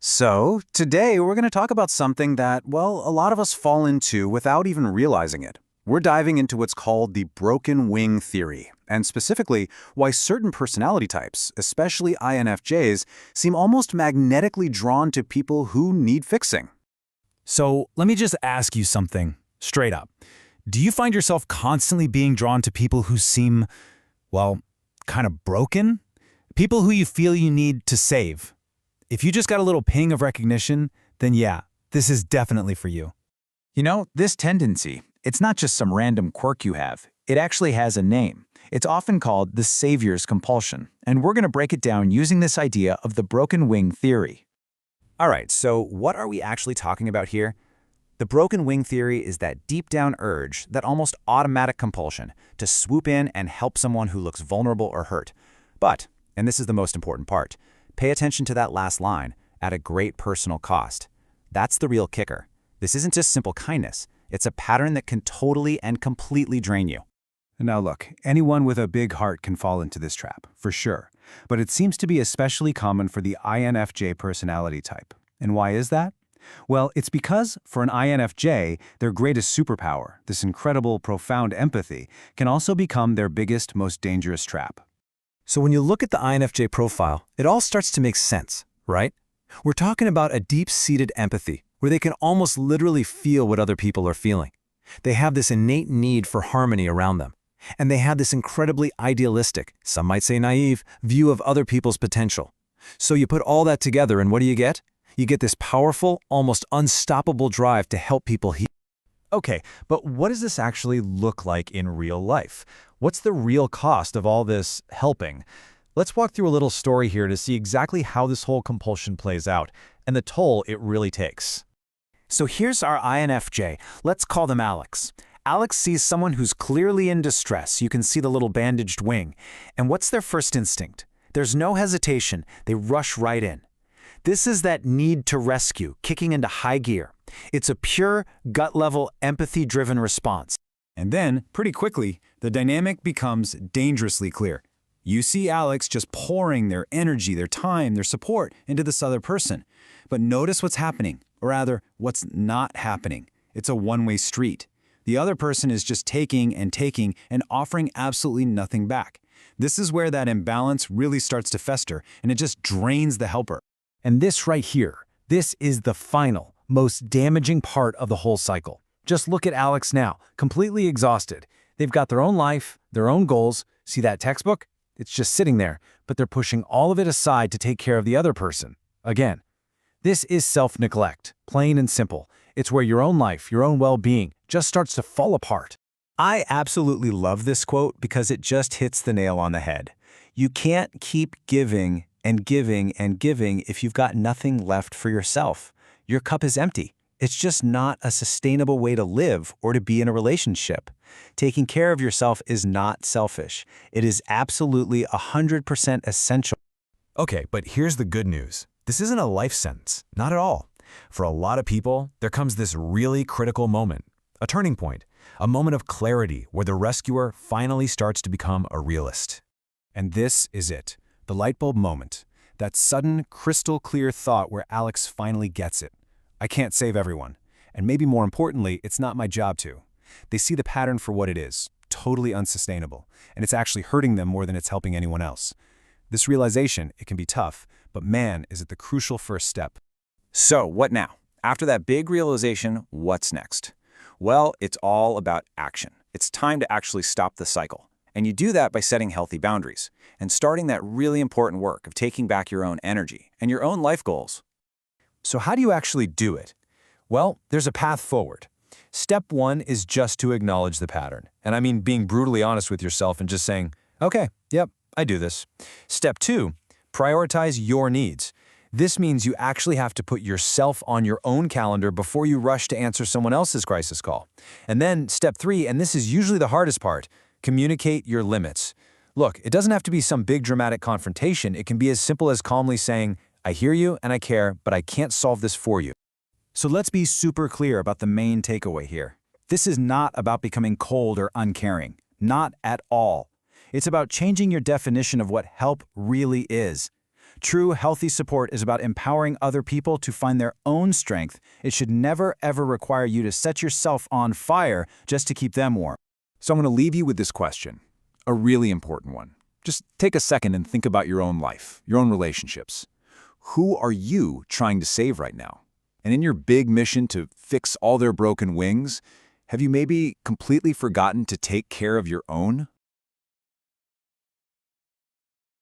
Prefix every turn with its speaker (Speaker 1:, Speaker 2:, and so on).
Speaker 1: So, today we're going to talk about something that, well, a lot of us fall into without even realizing it. We're diving into what's called the broken wing theory, and specifically why certain personality types, especially INFJs, seem almost magnetically drawn to people who need fixing.
Speaker 2: So let me just ask you something, straight up. Do you find yourself constantly being drawn to people who seem, well, kind of broken? People who you feel you need to save? If you just got a little ping of recognition, then yeah, this is definitely for you.
Speaker 3: You know, this tendency, it's not just some random quirk you have. It actually has a name. It's often called the savior's compulsion, and we're going to break it down using this idea of the broken wing theory.
Speaker 4: All right, so what are we actually talking about here? The broken wing theory is that deep down urge, that almost automatic compulsion, to swoop in and help someone who looks vulnerable or hurt. But, and this is the most important part, pay attention to that last line, at a great personal cost. That's the real kicker. This isn't just simple kindness. It's a pattern that can totally and completely drain you.
Speaker 5: Now look, anyone with a big heart can fall into this trap, for sure. But it seems to be especially common for the INFJ personality type. And why is that? Well, it's because, for an INFJ, their greatest superpower, this incredible, profound empathy, can also become their biggest, most dangerous trap.
Speaker 6: So when you look at the INFJ profile, it all starts to make sense, right? We're talking about a deep-seated empathy, where they can almost literally feel what other people are feeling. They have this innate need for harmony around them. And they have this incredibly idealistic, some might say naive, view of other people's potential. So you put all that together and what do you get? You get this powerful, almost unstoppable drive to help people heal.
Speaker 2: Okay, but what does this actually look like in real life? What's the real cost of all this helping? Let's walk through a little story here to see exactly how this whole compulsion plays out and the toll it really takes.
Speaker 1: So here's our INFJ. Let's call them Alex. Alex sees someone who's clearly in distress. You can see the little bandaged wing. And what's their first instinct? There's no hesitation. They rush right in. This is that need to rescue, kicking into high gear. It's a pure, gut-level, empathy-driven response.
Speaker 7: And then, pretty quickly, the dynamic becomes dangerously clear. You see Alex just pouring their energy, their time, their support into this other person. But notice what's happening, or rather, what's not happening. It's a one-way street. The other person is just taking and offering absolutely nothing back. This is where that imbalance really starts to fester, and it just drains the helper.
Speaker 2: And this right here, this is the final, most damaging part of the whole cycle. Just look at Alex now, completely exhausted. They've got their own life, their own goals. See that textbook? It's just sitting there, but they're pushing all of it aside to take care of the other person. Again, this is self-neglect, plain and simple. It's where your own life, your own well-being, just starts to fall apart.
Speaker 4: I absolutely love this quote because it just hits the nail on the head. You can't keep giving and giving and giving if you've got nothing left for yourself. Your cup is empty. It's just not a sustainable way to live or to be in a relationship. Taking care of yourself is not selfish. It is absolutely 100% essential.
Speaker 2: Okay, but here's the good news. This isn't a life sentence, not at all. For a lot of people, there comes this really critical moment, a turning point, a moment of clarity where the rescuer finally starts to become a realist.
Speaker 7: And this is it, the light bulb moment, that sudden, crystal clear thought where Alex finally gets it. I can't save everyone, and maybe more importantly, it's not my job to. They see the pattern for what it is, totally unsustainable, and it's actually hurting them more than it's helping anyone else. This realization, it can be tough, but man, is it the crucial first step.
Speaker 4: So, what now? After that big realization, what's next? Well, it's all about action. It's time to actually stop the cycle. And you do that by setting healthy boundaries and starting that really important work of taking back your own energy and your own life goals.
Speaker 2: So how do you actually do it? Well, there's a path forward. Step one is just to acknowledge the pattern. And I mean being brutally honest with yourself and just saying, okay, yep, I do this. Step two, prioritize your needs. This means you actually have to put yourself on your own calendar before you rush to answer someone else's crisis call. And then step three, and this is usually the hardest part, communicate your limits. Look, it doesn't have to be some big dramatic confrontation. It can be as simple as calmly saying, I hear you and I care, but I can't solve this for you.
Speaker 7: So let's be super clear about the main takeaway here. This is not about becoming cold or uncaring. Not at all. It's about changing your definition of what help really is.
Speaker 4: true, healthy support is about empowering other people to find their own strength. It should never, ever require you to set yourself on fire just to keep them warm.
Speaker 2: So I'm going to leave you with this question, a really important one. Just take a second and think about your own life, your own relationships. Who are you trying to save right now? And in your big mission to fix all their broken wings, have you maybe completely forgotten to take care of your own?